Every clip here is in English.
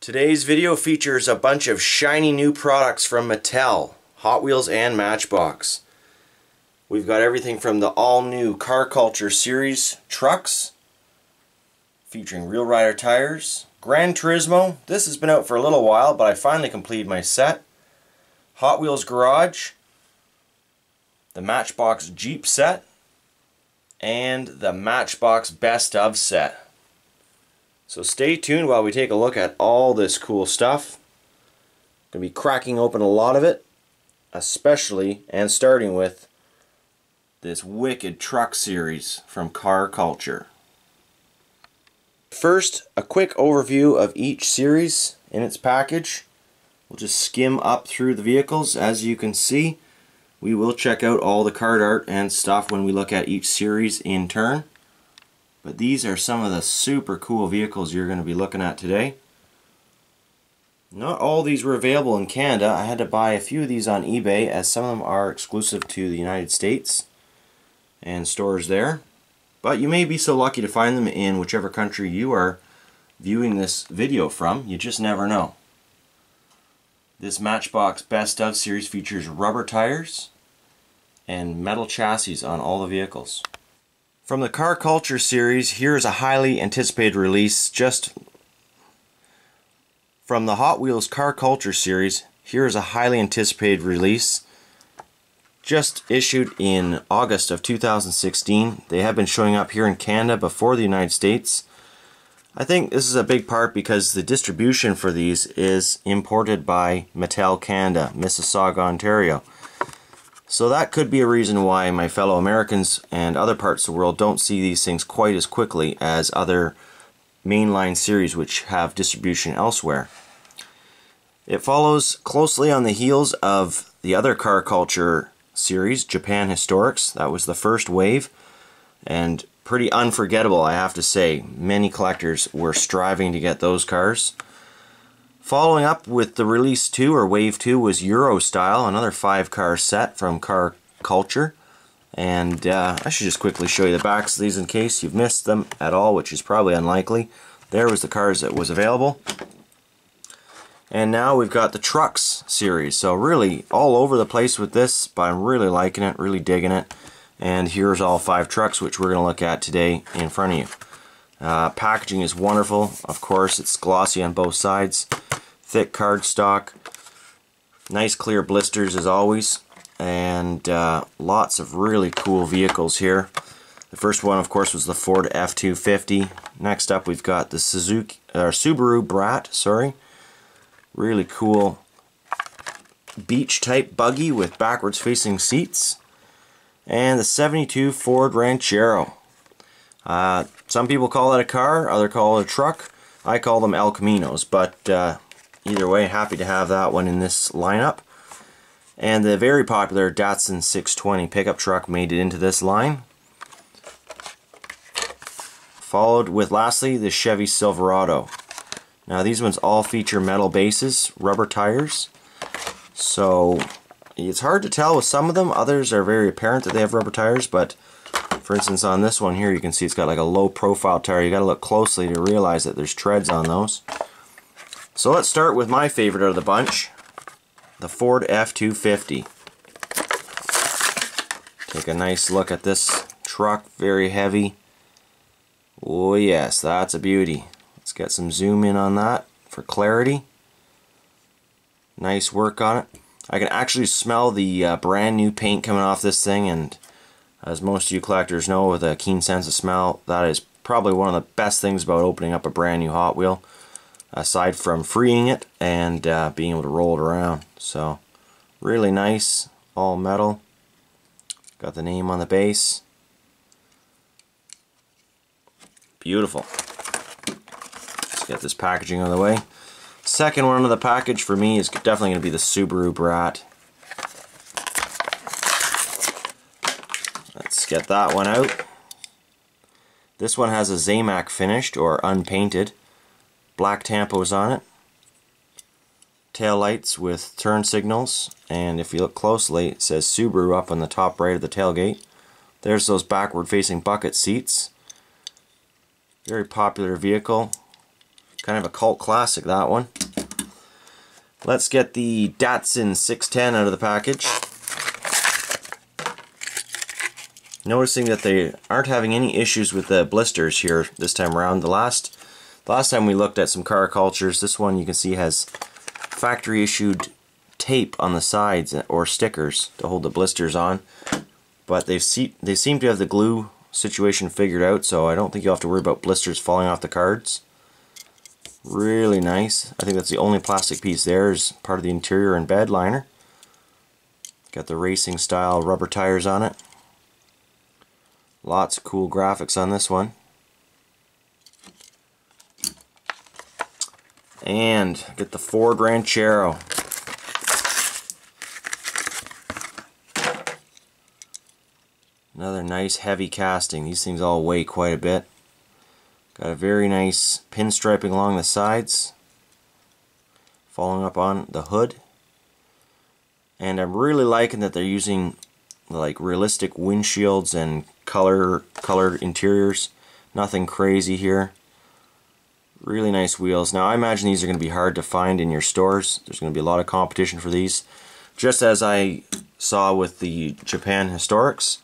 Today's video features a bunch of shiny new products from Mattel, Hot Wheels and Matchbox. We've got everything from the all-new Car Culture series trucks, featuring Real Rider tires, Gran Turismo, this has been out for a little while but I finally completed my set, Hot Wheels Garage, the Matchbox Jeep set, and the Matchbox Best Of set. So stay tuned while we take a look at all this cool stuff. Going to be cracking open a lot of it, especially and starting with this wicked truck series from Car Culture. First, a quick overview of each series in its package. We'll just skim up through the vehicles. As you can see, we will check out all the card art and stuff when we look at each series in turn. But these are some of the super cool vehicles you're going to be looking at today. Not all these were available in Canada. I had to buy a few of these on eBay as some of them are exclusive to the United States and stores there. But you may be so lucky to find them in whichever country you are viewing this video from. You just never know. This Matchbox Best Of series features rubber tires and metal chassis on all the vehicles. From the Car Culture series, here's a highly anticipated release. Just from the Hot Wheels Car Culture series, here's a highly anticipated release. Just issued in August of 2016. They have been showing up here in Canada before the United States. I think this is a big part because the distribution for these is imported by Mattel Canada, Mississauga, Ontario. So that could be a reason why my fellow Americans and other parts of the world don't see these things quite as quickly as other mainline series which have distribution elsewhere. It follows closely on the heels of the other Car Culture series, Japan Historics. That was the first wave and pretty unforgettable, I have to say. Many collectors were striving to get those cars. Following up with the release 2 or wave 2 was Euro Style, another 5-car set from Car Culture. And I should just quickly show you the backs of these in case you've missed them at all, which is probably unlikely. There was the cars that was available. And now we've got the Trucks series. So really all over the place with this, but I'm really liking it, really digging it. And here's all 5 trucks which we're going to look at today in front of you. Packaging is wonderful. Of course, it's glossy on both sides. Thick cardstock. Nice clear blisters as always. And lots of really cool vehicles here. The first one, of course, was the Ford F-250. Next up, we've got the Suburu Brat. Really cool beach-type buggy with backwards-facing seats. And the 72 Ford Rancharo. Some people call that a car, others call it a truck. I call them El Caminos, but either way, happy to have that one in this lineup. And the very popular Datsun 620 pickup truck made it into this line. Followed with, lastly, the Chevy Silverado. Now these ones all feature metal bases, rubber tires. So it's hard to tell with some of them. Others are very apparent that they have rubber tires, but for instance on this one here you can see it's got like a low profile tire. You got to look closely to realize that there's treads on those. So let's start with my favorite of the bunch, the Ford F-250. Take a nice look at this truck, very heavy. Oh yes, that's a beauty. Let's get some zoom in on that for clarity. Nice work on it. I can actually smell the brand new paint coming off this thing, and as most of you collectors know with a keen sense of smell, that is probably one of the best things about opening up a brand new Hot Wheel, aside from freeing it and being able to roll it around. So really nice, all metal. Got the name on the base. Beautiful. Let's get this packaging out of the way. Second one of the package for me is definitely going to be the Suburu Brat. Let's get that one out. This one has a Zamac finished or unpainted. Black tampos on it. Tail lights with turn signals, and if you look closely it says Subaru up on the top right of the tailgate. There's those backward facing bucket seats. Very popular vehicle. Kind of a cult classic, that one. Let's get the Datsun 610 out of the package. Noticing that they aren't having any issues with the blisters here this time around. The last time we looked at some car cultures, this one you can see has factory issued tape on the sides or stickers to hold the blisters on. But they seem to have the glue situation figured out, so I don't think you'll have to worry about blisters falling off the cards. Really nice. I think that's the only plastic piece there is part of the interior and bed liner. Got the racing style rubber tires on it. Lots of cool graphics on this one. And get the Ford Rancharo. Another nice heavy casting. These things all weigh quite a bit. Got a very nice pinstriping along the sides, following up on the hood. And I'm really liking that they're using like realistic windshields and colored interiors. Nothing crazy here. Really nice wheels. Now I imagine these are going to be hard to find in your stores. There's going to be a lot of competition for these. Just as I saw with the Japan Historics,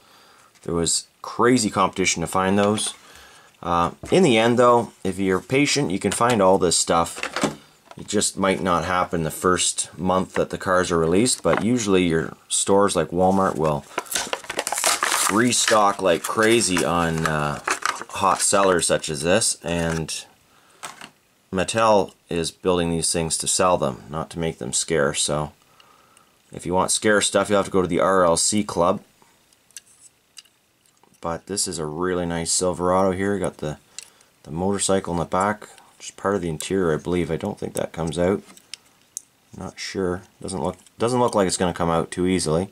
there was crazy competition to find those. In the end though, if you're patient, you can find all this stuff. It just might not happen the first month that the cars are released, but usually your stores like Walmart will restock like crazy on hot sellers such as this, and Mattel is building these things to sell them, not to make them scarce. So if you want scarce stuff, you'll have to go to the RLC club. But this is a really nice Silverado here. Got the motorcycle in the back, just part of the interior, I believe. I don't think that comes out. Not sure. Doesn't look like it's going to come out too easily.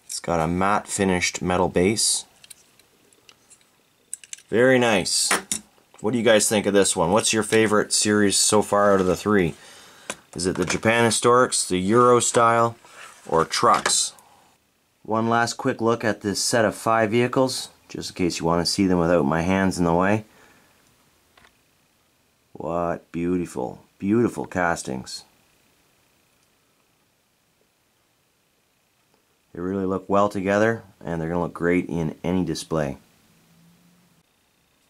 It's got a matte finished metal base. Very nice. What do you guys think of this one? What's your favorite series so far out of the three? Is it the Japan Historics, the Euro style, or trucks? One last quick look at this set of 5 vehicles, just in case you want to see them without my hands in the way. What beautiful, beautiful castings. They really look well together, and they're going to look great in any display.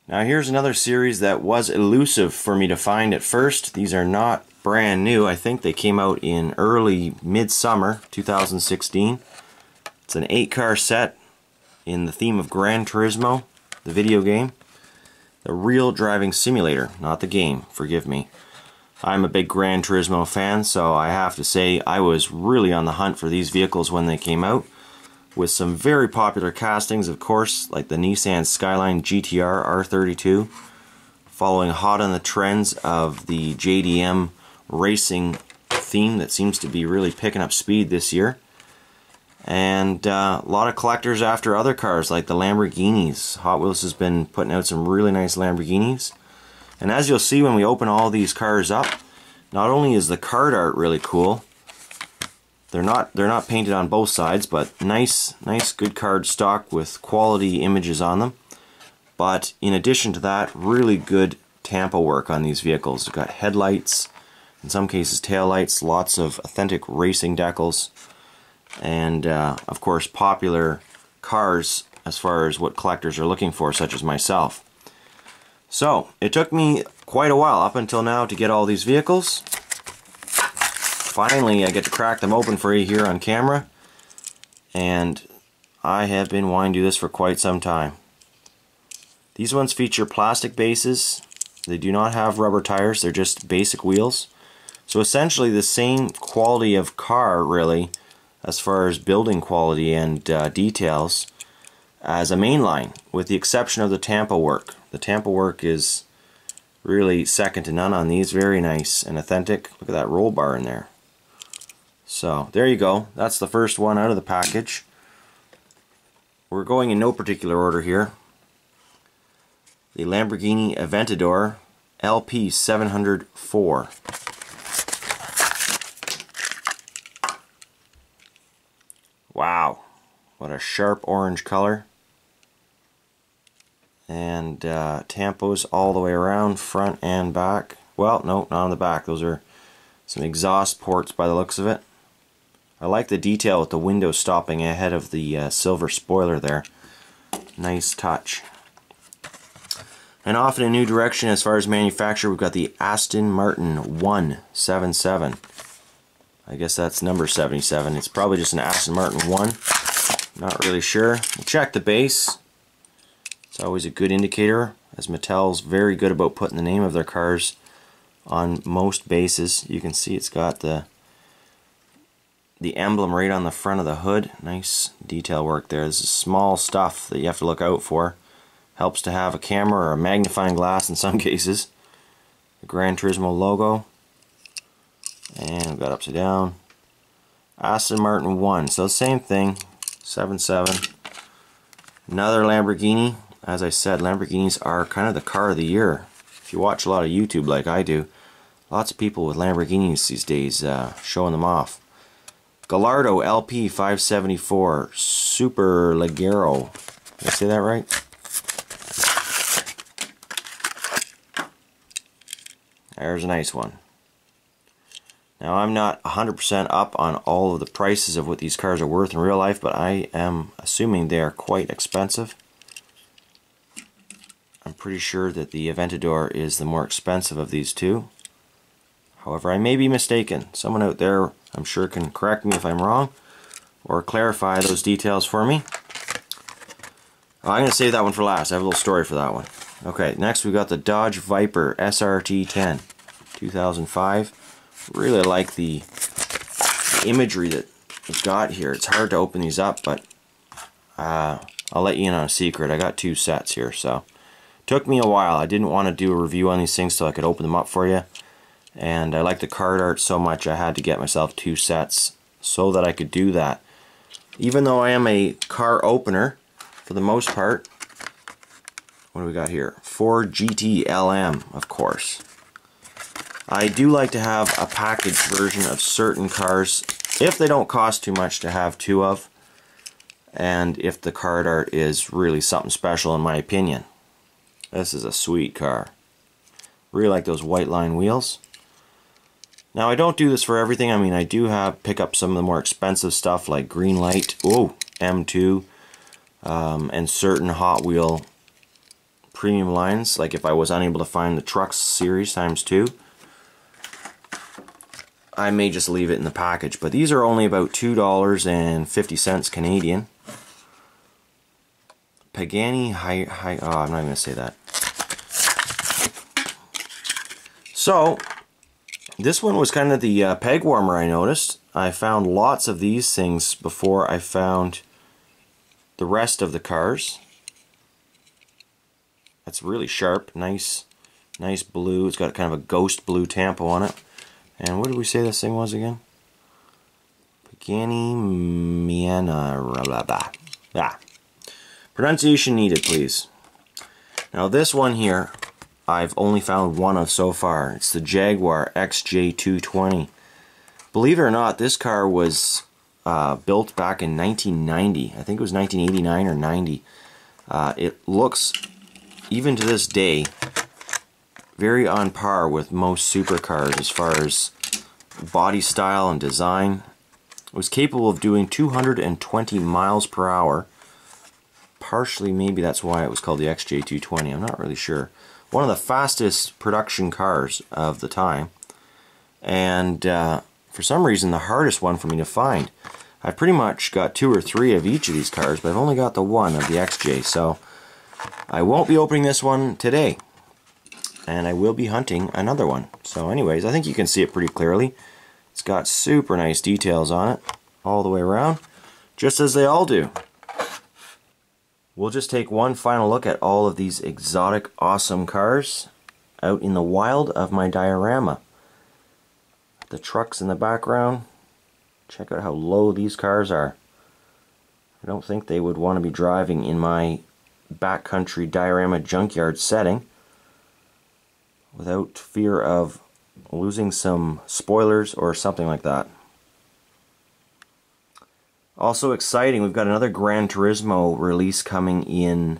Now here's another series that was elusive for me to find at first. These are not brand new. I think they came out in early midsummer 2016. It's an 8-car set in the theme of Gran Turismo, the video game. The real driving simulator, not the game, forgive me. I'm a big Gran Turismo fan, so I have to say I was really on the hunt for these vehicles when they came out, with some very popular castings, of course, like the Nissan Skyline GTR R32, following hot on the trends of the JDM racing theme that seems to be really picking up speed this year. And a lot of collectors after other cars like the Lamborghinis. Hot Wheels has been putting out some really nice Lamborghinis. And as you'll see when we open all these cars up, not only is the card art really cool, they're not painted on both sides, but nice good card stock with quality images on them. But in addition to that, really good Tampa work on these vehicles. They've got headlights, in some cases tail lights, lots of authentic racing decals. And of course popular cars as far as what collectors are looking for, such as myself. So it took me quite a while up until now to get all these vehicles. Finally I get to crack them open for you here on camera, and I have been wanting to do this for quite some time. These ones feature plastic bases. They do not have rubber tires, they're just basic wheels. So essentially the same quality of car really, as far as building quality and details, as a mainline, with the exception of the Tampa work. The Tampa work is really second to none on these. Very nice and authentic. Look at that roll bar in there. So there you go. That's the first one out of the package. We're going in no particular order here. The Lamborghini Aventador LP 704. Wow, what a sharp orange color. And tampos all the way around, front and back. Well, no, not on the back. Those are some exhaust ports by the looks of it. I like the detail with the window stopping ahead of the silver spoiler there. Nice touch. And off in a new direction as far as manufacturer, we've got the Aston Martin 177. I guess that's number 77. It's probably just an Aston Martin 1. Not really sure. We'll check the base. It's always a good indicator, as Mattel's very good about putting the name of their cars on most bases. You can see it's got the emblem right on the front of the hood. Nice detail work there. This is small stuff that you have to look out for. Helps to have a camera or a magnifying glass in some cases. The Gran Turismo logo. And we've got upside down. Aston Martin 1. So same thing. 77. Another Lamborghini. As I said, Lamborghinis are kind of the car of the year. If you watch a lot of YouTube like I do, lots of people with Lamborghinis these days showing them off. Gallardo LP 574 Super Leggero. Did I say that right? There's a nice one. Now, I'm not 100% up on all of the prices of what these cars are worth in real life, but I am assuming they are quite expensive. I'm pretty sure that the Aventador is the more expensive of these two. However, I may be mistaken. Someone out there, I'm sure, can correct me if I'm wrong or clarify those details for me. I'm going to save that one for last. I have a little story for that one. Okay, next we've got the Dodge Viper SRT 10 2005. Really like the imagery that we've got here. It's hard to open these up, but I'll let you in on a secret. I got two sets here, so took me a while. I didn't want to do a review on these things so I could open them up for you. And I like the card art so much I had to get myself two sets so that I could do that. Even though I am a car opener, for the most part, what do we got here? Ford GT LM, of course. I do like to have a package version of certain cars, if they don't cost too much to have two of, and if the card art is really something special in my opinion. This is a sweet car. Really like those white line wheels. Now, I don't do this for everything. I mean, I do pick up some of the more expensive stuff like Greenlight, M2, and certain Hot Wheel premium lines. Like if I was unable to find the Trucks series ×2, I may just leave it in the package. But these are only about $2.50 Canadian. Pagani I'm not going to say that. So, this one was kind of the peg warmer, I noticed. I found lots of these things before I found the rest of the cars. That's really sharp, nice blue. It's got kind of a ghost blue tampo on it. And what did we say this thing was again? Pagani Miana, blah blah. Yeah. Pronunciation needed, please. Now this one here, I've only found one of so far. It's the Jaguar XJ220. Believe it or not, this car was built back in 1990. I think it was 1989 or 90. It looks, even to this day, very on par with most supercars as far as body style and design. It was capable of doing 220 miles per hour. Partially, maybe that's why it was called the XJ220. I'm not really sure. One of the fastest production cars of the time, and for some reason the hardest one for me to find. I've pretty much got 2 or 3 of each of these cars, but I've only got the one of the XJ, so I won't be opening this one today, and I will be hunting another one. So anyways, I think you can see it pretty clearly. It's got super nice details on it all the way around, just as they all do. We'll just take one final look at all of these exotic, awesome cars out in the wild of my diorama. The trucks in the background. Check out how low these cars are. I don't think they would want to be driving in my backcountry diorama junkyard setting without fear of losing some spoilers or something like that. Also exciting, we've got another Gran Turismo release coming in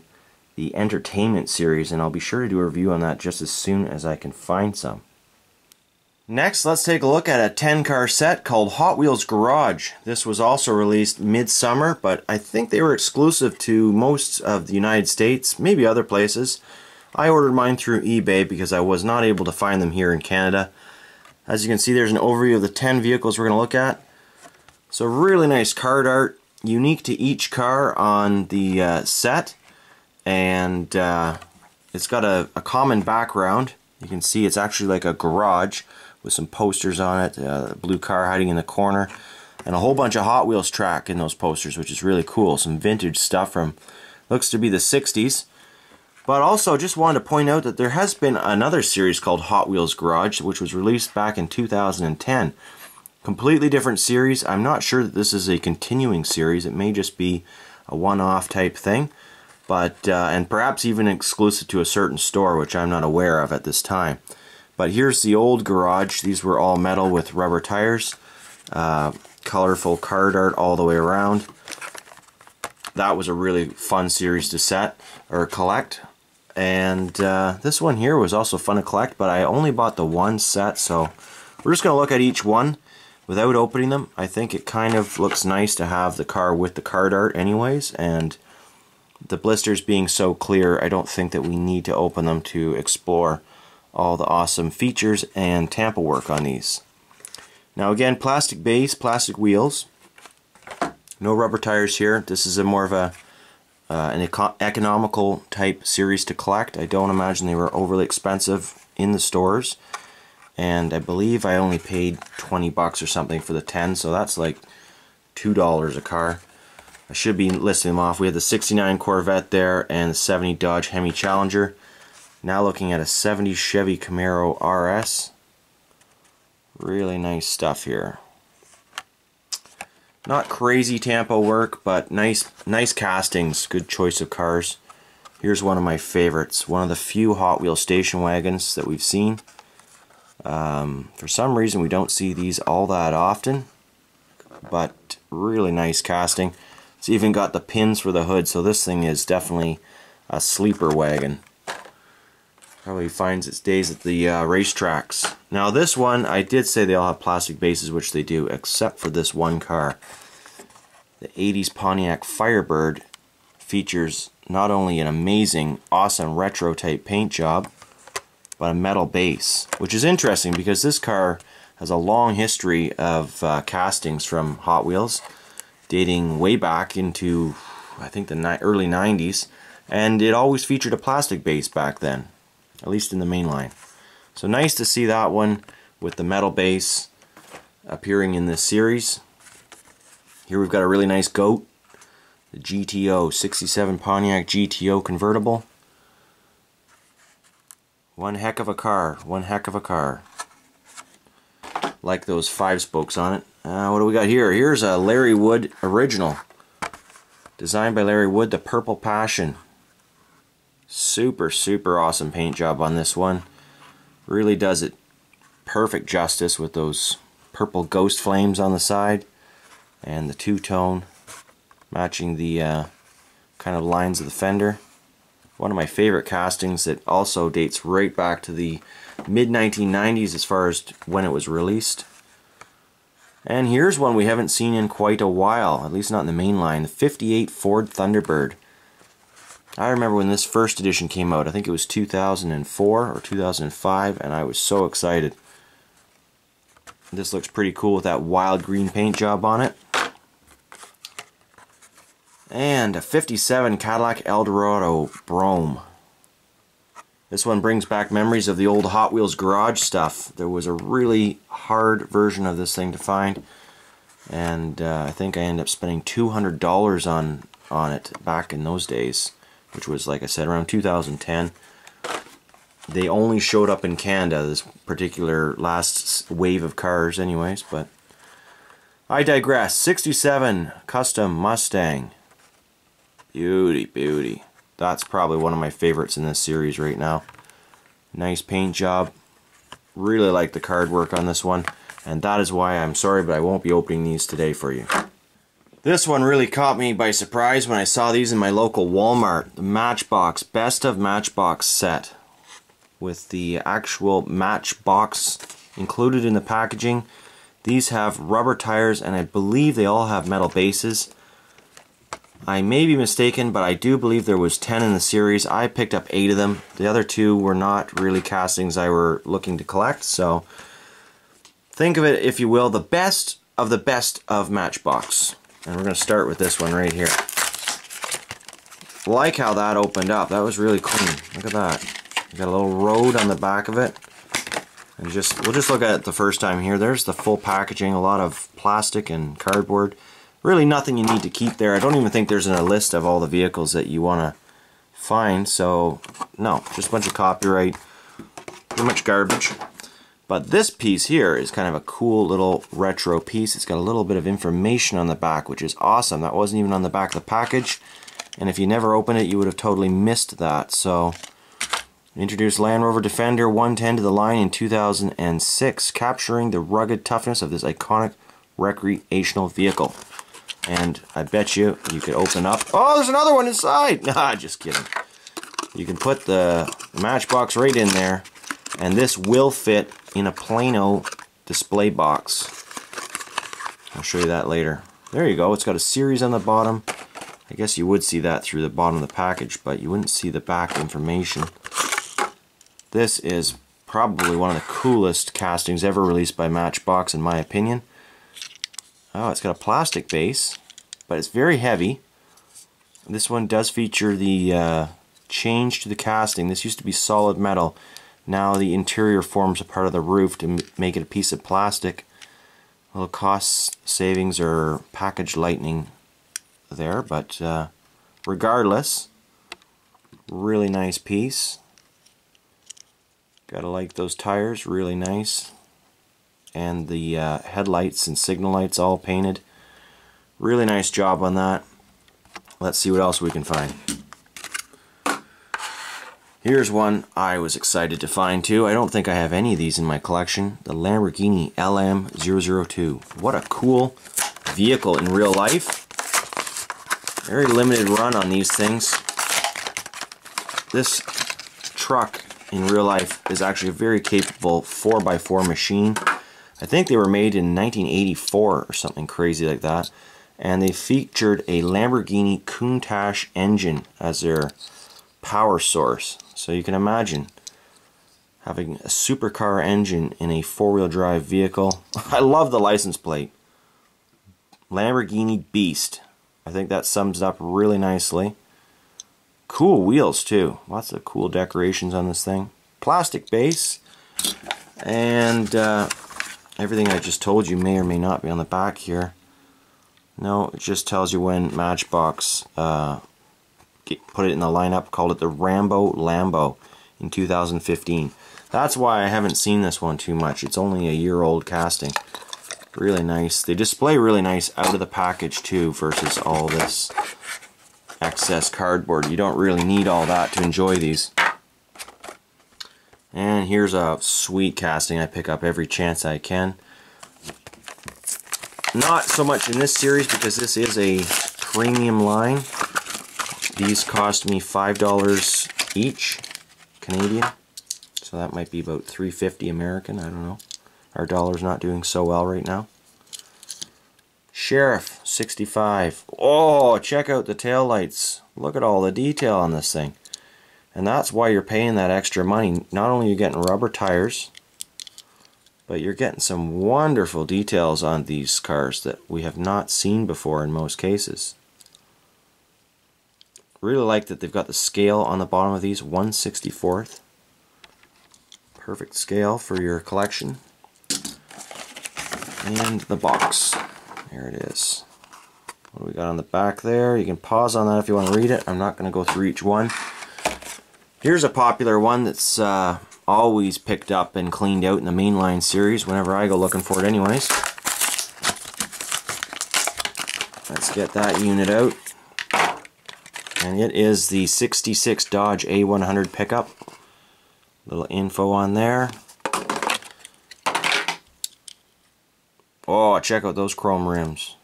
the Entertainment series, and I'll be sure to do a review on that just as soon as I can find some. Next, let's take a look at a 10-car set called Hot Wheels Garage. This was also released mid-summer, but I think they were exclusive to most of the United States, maybe other places. I ordered mine through eBay because I was not able to find them here in Canada. As you can see, there's an overview of the 10 vehicles we're going to look at. So really nice card art, unique to each car on the set, and it's got a common background. You can see it's actually like a garage with some posters on it, a blue car hiding in the corner, and a whole bunch of Hot Wheels track in those posters, which is really cool. Some vintage stuff from, looks to be the 60s. But also, just wanted to point out that there has been another series called Hot Wheels Garage, which was released back in 2010. Completely different series. I'm not sure that this is a continuing series. It may just be a one-off type thing, but and perhaps even exclusive to a certain store, which I'm not aware of at this time. But here's the old garage. These were all metal with rubber tires. Colorful card art all the way around. That was a really fun series to set or collect. And this one here was also fun to collect, but I only bought the one set, so we're just going to look at each one without opening them. I think it kind of looks nice to have the car with the card art anyways, and the blisters being so clear, I don't think that we need to open them to explore all the awesome features and tamper work on these. Now again, plastic base, plastic wheels, no rubber tires here. This is a more of an economical type series to collect. I don't imagine they were overly expensive in the stores, and I believe I only paid 20 bucks or something for the 10, so that's like $2 a car. I should be listing them off. We had the 69 Corvette there and the 70 Dodge Hemi Challenger. Now looking at a 70 Chevy Camaro RS. Really nice stuff here. Not crazy tampo work, but nice castings. Good choice of cars. Here's one of my favorites. One of the few Hot Wheels station wagons that we've seen. For some reason we don't see these all that often, but really nice casting. It's even got the pins for the hood, so this thing is definitely a sleeper wagon. Probably finds its days at the racetracks. Now this one, I did say they all have plastic bases, which they do, except for this one car. The 80s Pontiac Firebird features not only an amazing, awesome retro type paint job, but a metal base, which is interesting because this car has a long history of castings from Hot Wheels, dating way back into, I think, the early 90s, and it always featured a plastic base back then, at least in the main line. So nice to see that one with the metal base appearing in this series. Here we've got a really nice goat, the GTO, 67 Pontiac GTO convertible. One heck of a car, one heck of a car. Like those 5 spokes on it. What do we got here? Here's a Larry Wood original. Designed by Larry Wood, the Purple Passion. Super, super awesome paint job on this one. Really does it perfect justice with those purple ghost flames on the side and the two-tone matching the kind of lines of the fender. One of my favorite castings that also dates right back to the mid-1990s as far as when it was released. And here's one we haven't seen in quite a while, at least not in the main line, the 58 Ford Thunderbird. I remember when this first edition came out, I think it was 2004 or 2005, and I was so excited. This looks pretty cool with that wild green paint job on it. And a 57 Cadillac Eldorado Brougham. This one brings back memories of the old Hot Wheels garage stuff. There was a really hard version of this thing to find, and I think I ended up spending $200 on it back in those days, which was, like I said, around 2010. They only showed up in Canada, this particular last wave of cars anyways, but I digress. 67 Custom Mustang. Beauty, beauty. That's probably one of my favorites in this series right now. Nice paint job. Really like the card work on this one, and that is why I'm sorry, but I won't be opening these today for you. This one really caught me by surprise when I saw these in my local Walmart. The Matchbox, Best of Matchbox set, with the actual Matchbox included in the packaging. These have rubber tires, and I believe they all have metal bases. I may be mistaken, but I do believe there was 10 in the series. I picked up 8 of them. The other 2 were not really castings I were looking to collect, so think of it, if you will, the best of Matchbox. And we're going to start with this one right here. Like how that opened up. That was really clean. Look at that. You got a little road on the back of it. And we'll just look at it the first time here. There's the full packaging, a lot of plastic and cardboard. Really nothing you need to keep there. I don't even think there's a list of all the vehicles that you want to find. So, no, just a bunch of copyright. Pretty much garbage. But this piece here is kind of a cool little retro piece. It's got a little bit of information on the back, which is awesome. That wasn't even on the back of the package. And if you never opened it, you would have totally missed that. So, introduced Land Rover Defender 110 to the line in 2006, capturing the rugged toughness of this iconic recreational vehicle. And I bet you could open up... Oh, there's another one inside! Nah, just kidding. You can put the Matchbox right in there, and this will fit in a Plano display box. I'll show you that later. There you go. It's got a series on the bottom. I guess you would see that through the bottom of the package, but you wouldn't see the back information. This is probably one of the coolest castings ever released by Matchbox, in my opinion. Oh, it's got a plastic base, but it's very heavy. This one does feature the change to the casting. This used to be solid metal. Now the interior forms a part of the roof to make it a piece of plastic. A little cost savings or package lightening there, but regardless, really nice piece. Gotta like those tires, really nice. And the headlights and signal lights all painted. Really nice job on that. Let's see what else we can find. Here's one I was excited to find too. I don't think I have any of these in my collection. The Lamborghini LM002. What a cool vehicle in real life. Very limited run on these things. This truck in real life is actually a very capable 4x4 machine. I think they were made in 1984 or something crazy like that. And they featured a Lamborghini Countach engine as their power source. So you can imagine having a supercar engine in a four-wheel drive vehicle. I love the license plate. Lamborghini Beast. I think that sums it up really nicely. Cool wheels too. Lots of cool decorations on this thing. Plastic base. And everything I just told you may or may not be on the back here. No, it just tells you when Matchbox put it in the lineup, called it the Rambo Lambo in 2015. That's why I haven't seen this one too much. It's only a year-old casting. Really nice. They display really nice out of the package too, versus all this excess cardboard. You don't really need all that to enjoy these. And here's a sweet casting I pick up every chance I can. Not so much in this series because this is a premium line. These cost me $5 each, Canadian. So that might be about $3.50 American, I don't know. Our dollar's not doing so well right now. Sheriff, 65. Oh, check out the tail lights. Look at all the detail on this thing. And that's why you're paying that extra money. Not only are you getting rubber tires, but you're getting some wonderful details on these cars that we have not seen before in most cases. Really like that they've got the scale on the bottom of these, 1/64. Perfect scale for your collection. And the box. There it is. What do we got on the back there? You can pause on that if you want to read it. I'm not going to go through each one. Here's a popular one that's always picked up and cleaned out in the mainline series whenever I go looking for it anyways. Let's get that unit out. And it is the 66 Dodge A100 pickup. Little info on there. Oh, check out those chrome rims.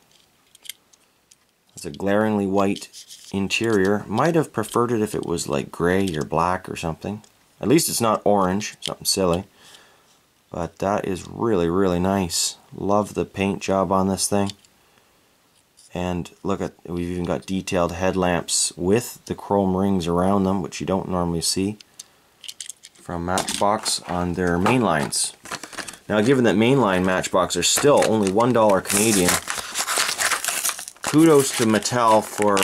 It's a glaringly white interior. Might have preferred it if it was like gray or black or something. At least it's not orange, something silly. But that is really, really nice. Love the paint job on this thing. And look at, we've even got detailed headlamps with the chrome rings around them, which you don't normally see from Matchbox on their main lines. Now, given that mainline Matchbox are still only $1 Canadian, kudos to Mattel for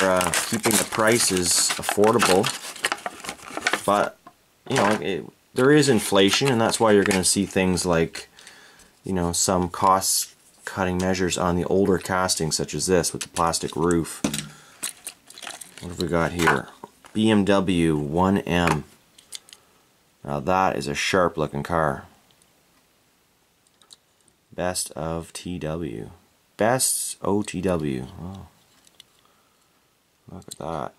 keeping the prices affordable. But, you know, there is inflation, and that's why you're going to see things like, you know, some cost-cutting measures on the older castings, such as this with the plastic roof. What have we got here? BMW 1M. Now that is a sharp-looking car. Best of TW. Best OTW. Oh. Look at that.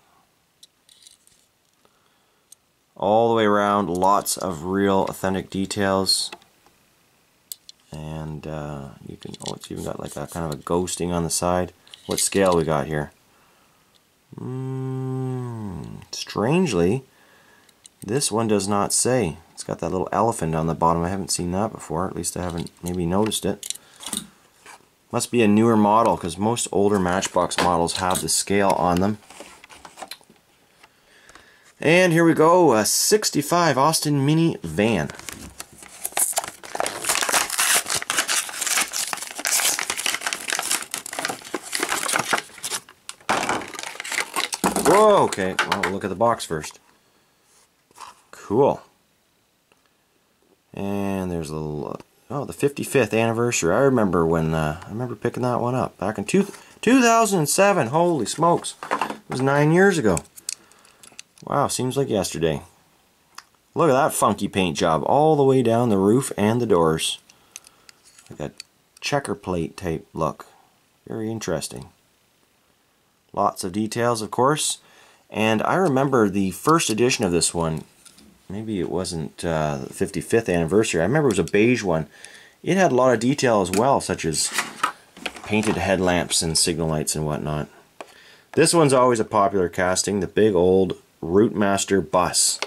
All the way around, lots of real authentic details. And you can, oh, it's even got like a kind of a ghosting on the side. What scale we got here? Strangely, this one does not say. It's got that little elephant on the bottom. I haven't seen that before. At least I haven't maybe noticed it. Must be a newer model, because most older Matchbox models have the scale on them. And here we go, a 65 Austin Mini van. Whoa, okay, well, we'll look at the box first. Cool. And there's a little, oh, the 55th anniversary. I remember when, I remember picking that one up back in 2007. Holy smokes, it was 9 years ago. Wow, seems like yesterday. Look at that funky paint job all the way down the roof and the doors. Like a checker plate type look. Very interesting. Lots of details, of course. And I remember the first edition of this one. Maybe it wasn't the 55th anniversary. I remember it was a beige one. It had a lot of detail as well, such as painted headlamps and signal lights and whatnot. This one's always a popular casting, the big old Routemaster bus.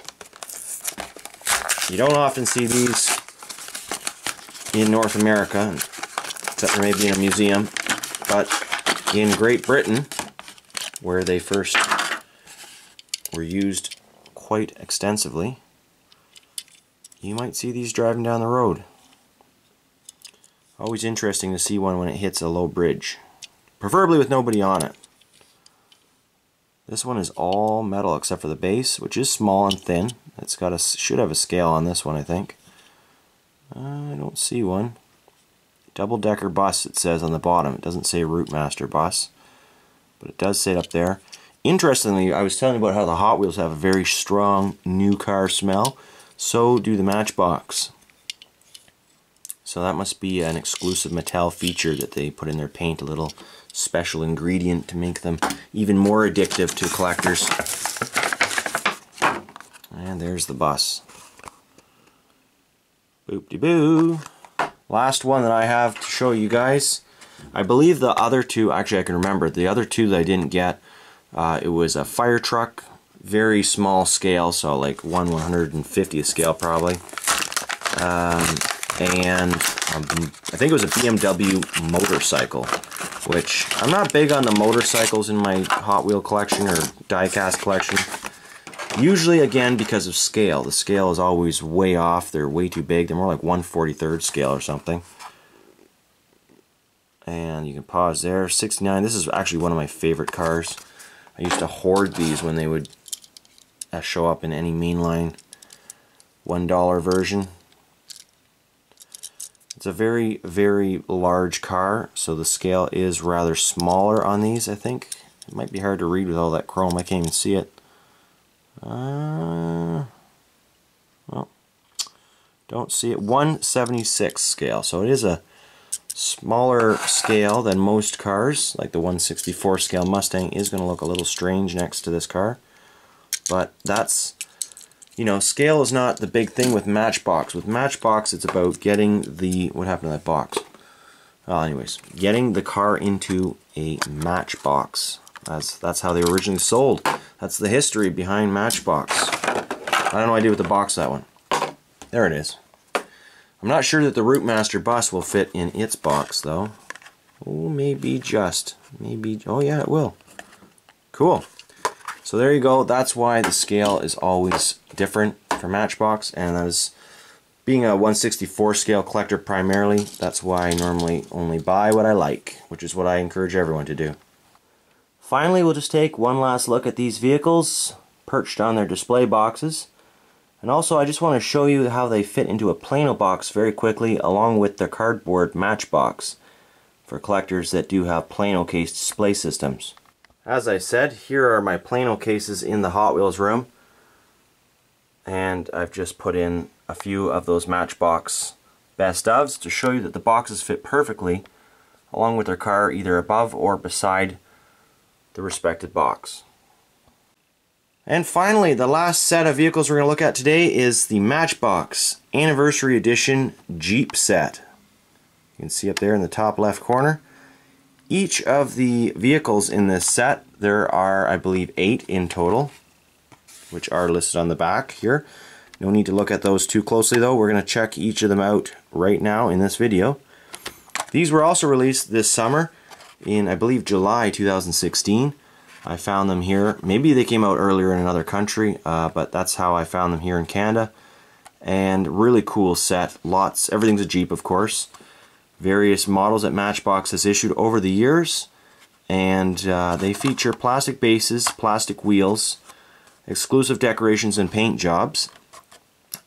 You don't often see these in North America, except for maybe in a museum, but in Great Britain, where they first were used quite extensively, you might see these driving down the road. Always interesting to see one when it hits a low bridge, preferably with nobody on it. This one is all metal except for the base, which is small and thin. It's got a, should have a scale on this one, I think. I don't see one. Double-decker bus, it says on the bottom. It doesn't say Routemaster bus, but it does say it up there. Interestingly, I was telling you about how the Hot Wheels have a very strong new car smell. So do the Matchbox. So that must be an exclusive Mattel feature that they put in their paint, a little special ingredient to make them even more addictive to collectors. And there's the bus. Boop-de-boo. Last one that I have to show you guys. I believe the other two, actually I can remember, the other two that I didn't get, it was a fire truck, very small scale, so like 1/150th scale probably. And I think it was a BMW motorcycle, which I'm not big on the motorcycles in my Hot Wheel collection or die-cast collection. Usually, again, because of scale. The scale is always way off. They're way too big. They're more like 1/43rd scale or something. And you can pause there. 69. This is actually one of my favorite cars. I used to hoard these when they would show up in any mainline $1 version. It's a very, very large car, so the scale is rather smaller on these, I think. It might be hard to read with all that chrome. I can't even see it. Well, don't see it. 1/76 scale, so it is a smaller scale than most cars. Like the 1/64 scale Mustang is going to look a little strange next to this car. But that's, you know, scale is not the big thing with Matchbox. With Matchbox, it's about getting the, what happened to that box? Well, anyways, getting the car into a Matchbox That's how they were originally sold. That's the history behind Matchbox. I don't know what I did with the box, that one. There it is. I'm not sure that the Routemaster bus will fit in its box, though. Oh, maybe. Oh yeah, it will. Cool. So there you go. That's why the scale is always different for Matchbox, and as being a 1/64 scale collector primarily, that's why I normally only buy what I like, which is what I encourage everyone to do. Finally, we'll just take one last look at these vehicles perched on their display boxes. And also, I just want to show you how they fit into a Plano box very quickly, along with the cardboard Matchbox for collectors that do have Plano case display systems. As I said, here are my Plano cases in the Hot Wheels room. And I've just put in a few of those Matchbox best ofs to show you that the boxes fit perfectly along with their car either above or beside the respective box. And finally, the last set of vehicles we're going to look at today is the Matchbox Anniversary Edition Jeep set. You can see up there in the top left corner. Each of the vehicles in this set, there are, I believe, 8 in total, which are listed on the back here. No need to look at those too closely though. We're going to check each of them out right now in this video. These were also released this summer in, I believe, July 2016. I found them here. Maybe they came out earlier in another country, but that's how I found them here in Canada. And really cool set. Lots, everything's a Jeep, of course. Various models that Matchbox has issued over the years. And they feature plastic bases, plastic wheels, exclusive decorations and paint jobs.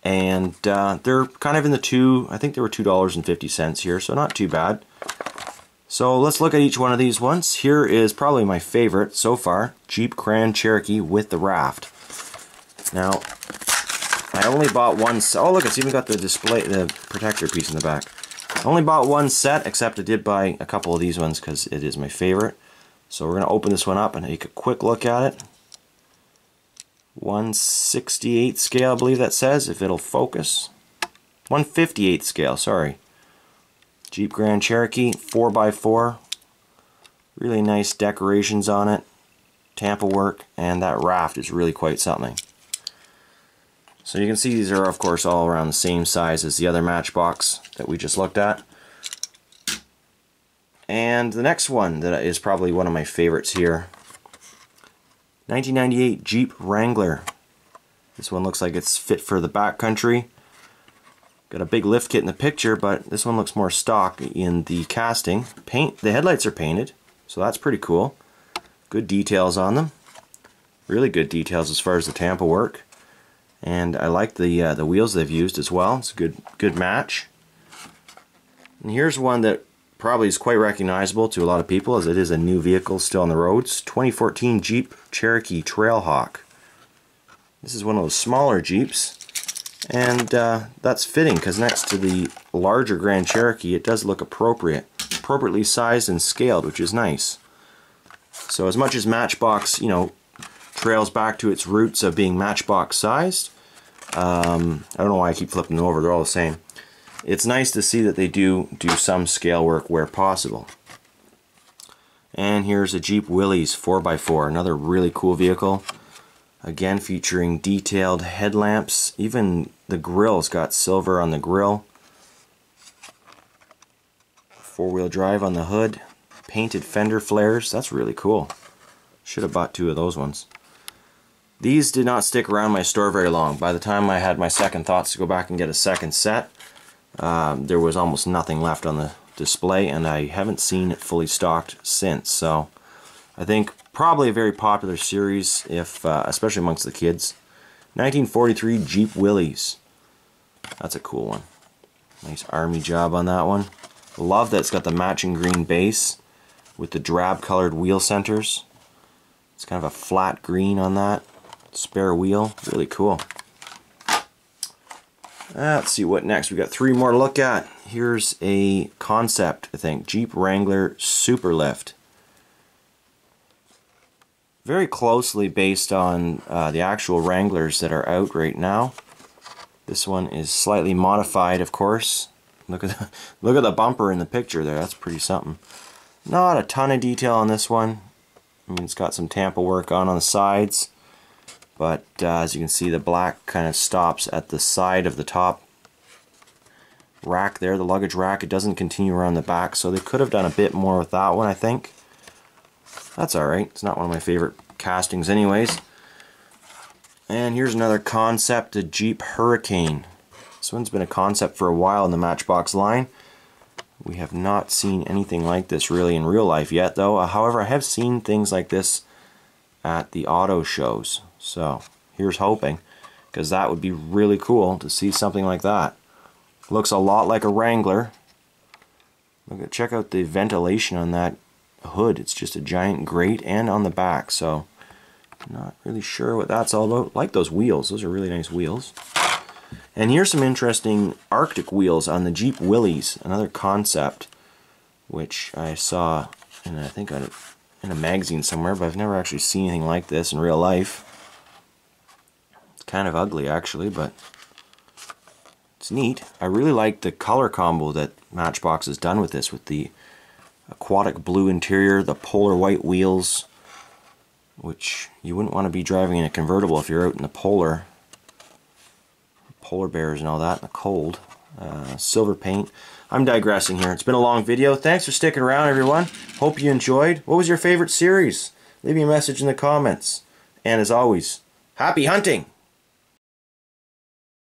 And they're kind of in the I think they were $2.50 here, so not too bad. So let's look at each one of these ones. Here is probably my favorite so far, Jeep Grand Cherokee with the raft. Now, I only bought one. Oh look, it's even got the display, the protector piece in the back. I only bought one set, except I did buy a couple of these ones because it is my favorite. So we're going to open this one up and take a quick look at it. 1/68 scale, I believe that says, if it'll focus. 1/58 scale, sorry. Jeep Grand Cherokee 4x4. Really nice decorations on it. Tampa work, and that raft is really quite something. So you can see these are, of course, all around the same size as the other Matchbox that we just looked at. And the next one that is probably one of my favorites here. 1998 Jeep Wrangler. This one looks like it's fit for the backcountry. Got a big lift kit in the picture, but this one looks more stock in the casting. The headlights are painted, so that's pretty cool. Good details on them. Really good details as far as the Tampa work. And I like the wheels they've used as well. It's a good match. And here's one that probably is quite recognizable to a lot of people, as it is a new vehicle still on the roads. 2014 Jeep Cherokee Trailhawk. This is one of those smaller Jeeps, and that's fitting because next to the larger Grand Cherokee, it does look appropriately sized and scaled, which is nice. So as much as Matchbox, trails back to its roots of being Matchbox sized, I don't know why I keep flipping them over, they're all the same. It's nice to see that they do some scale work where possible. And here's a Jeep Willys 4x4, another really cool vehicle. Again, featuring detailed headlamps. Even the grill's got silver on the grill. 4-wheel drive on the hood. Painted fender flares. That's really cool. Should have bought 2 of those ones. These did not stick around my store very long. By the time I had my second thoughts to go back and get a second set, there was almost nothing left on the display, and I haven't seen it fully stocked since. So I think probably a very popular series, especially amongst the kids. 1943 Jeep Willys. That's a cool one. Nice army job on that one. Love that it's got the matching green base with the drab colored wheel centers. It's kind of a flat green on that. Spare wheel. Really cool. Let's see what next. We got 3 more to look at. Here's a concept, I think. Jeep Wrangler Super Lift. Very closely based on the actual Wranglers that are out right now. This one is slightly modified, of course. Look at the bumper in the picture there. That's pretty something. Not a ton of detail on this one. I mean, it's got some Tampa work on the sides, but as you can see, the black kind of stops at the side of the top rack there, the luggage rack. It doesn't continue around the back, so they could have done a bit more with that one, I think. That's alright. It's not one of my favorite castings anyways. And here's another concept, the Jeep Hurricane. This one's been a concept for a while in the Matchbox line. We have not seen anything like this really in real life yet, though. However, I have seen things like this at the auto shows. So here's hoping, because that would be really cool to see something like that. Looks a lot like a Wrangler. Check out the ventilation on that hood. It's just a giant grate, and on the back, so not really sure what that's all about. Like those wheels. Those are really nice wheels. And here's some interesting Arctic wheels on the Jeep Willys, another concept which I saw in, I think, in a magazine somewhere, but I've never actually seen anything like this in real life. It's kind of ugly actually, but it's neat. I really like the color combo that Matchbox has done with this, with the aquatic blue interior, the polar white wheels, which you wouldn't want to be driving in a convertible if you're out in the polar bears and all that in the cold. Silver paint. I'm digressing here. It's been a long video. Thanks for sticking around, everyone. Hope you enjoyed. What was your favorite series? Leave me a message in the comments. And as always, happy hunting!